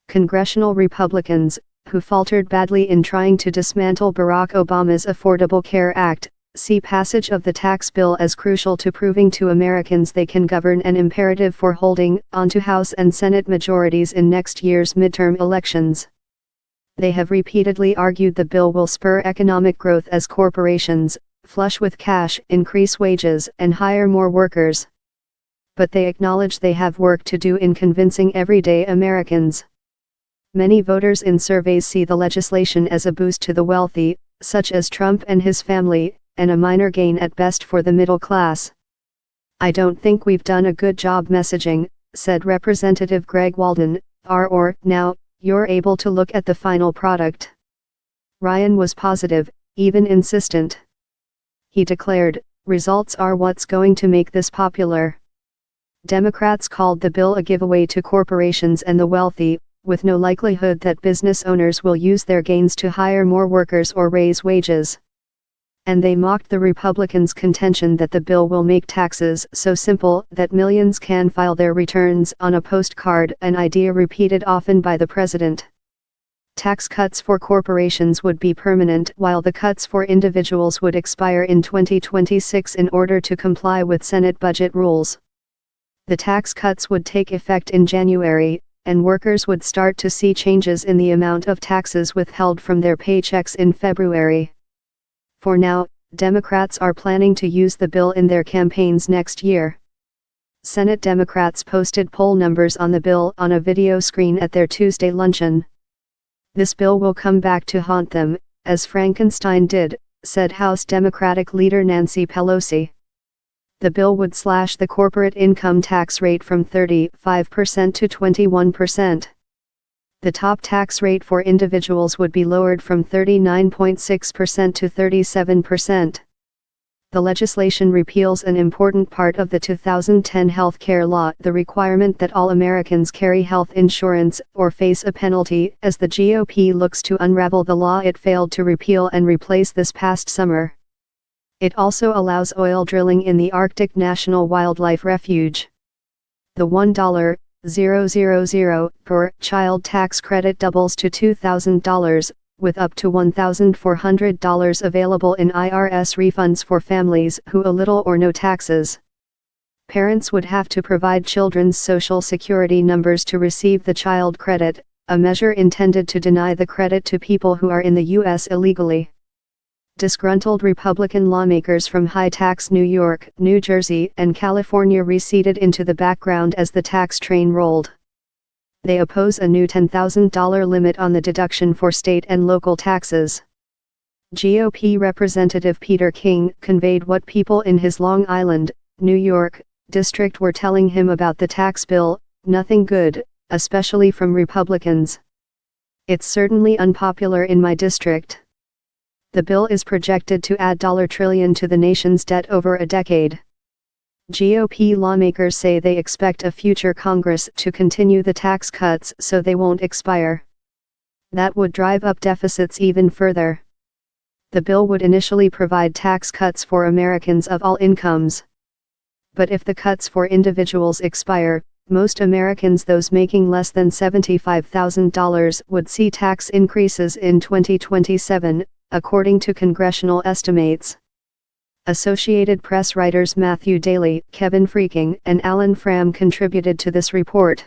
Congressional Republicans, who faltered badly in trying to dismantle Barack Obama's Affordable Care Act, see passage of the tax bill as crucial to proving to Americans they can govern and imperative for holding onto House and Senate majorities in next year's midterm elections. They have repeatedly argued the bill will spur economic growth as corporations, flush with cash, increase wages, and hire more workers. But they acknowledge they have work to do in convincing everyday Americans. Many voters in surveys see the legislation as a boost to the wealthy, such as Trump and his family, and a minor gain at best for the middle class. "I don't think we've done a good job messaging," said Representative Greg Walden, now, you're able to look at the final product." Ryan was positive, even insistent. He declared, "Results are what's going to make this popular." Democrats called the bill a giveaway to corporations and the wealthy, with no likelihood that business owners will use their gains to hire more workers or raise wages. And they mocked the Republicans' contention that the bill will make taxes so simple that millions can file their returns on a postcard, an idea repeated often by the president. Tax cuts for corporations would be permanent, while the cuts for individuals would expire in 2026 in order to comply with Senate budget rules. The tax cuts would take effect in January, and workers would start to see changes in the amount of taxes withheld from their paychecks in February. For now, Democrats are planning to use the bill in their campaigns next year. Senate Democrats posted poll numbers on the bill on a video screen at their Tuesday luncheon. "This bill will come back to haunt them, as Frankenstein did," said House Democratic leader Nancy Pelosi. The bill would slash the corporate income tax rate from 35% to 21%. The top tax rate for individuals would be lowered from 39.6% to 37%. The legislation repeals an important part of the 2010 health care law, the requirement that all Americans carry health insurance or face a penalty, as the GOP looks to unravel the law it failed to repeal and replace this past summer. It also allows oil drilling in the Arctic National Wildlife Refuge. The $1,000 per child tax credit doubles to $2,000, with up to $1,400 available in IRS refunds for families who owe little or no taxes. Parents would have to provide children's Social Security numbers to receive the child credit, a measure intended to deny the credit to people who are in the U.S. illegally. Disgruntled Republican lawmakers from high-tax New York, New Jersey, and California receded into the background as the tax train rolled. They oppose a new $10,000 limit on the deduction for state and local taxes. GOP Representative Peter King conveyed what people in his Long Island, New York, district were telling him about the tax bill: nothing good, especially from Republicans. "It's certainly unpopular in my district. The bill is projected to add $1 trillion to the nation's debt over a decade." GOP lawmakers say they expect a future Congress to continue the tax cuts so they won't expire. That would drive up deficits even further. The bill would initially provide tax cuts for Americans of all incomes. But if the cuts for individuals expire, most Americans, those making less than $75,000, would see tax increases in 2027, according to congressional estimates. Associated Press writers Matthew Daly, Kevin Freaking, and Alan Fram contributed to this report.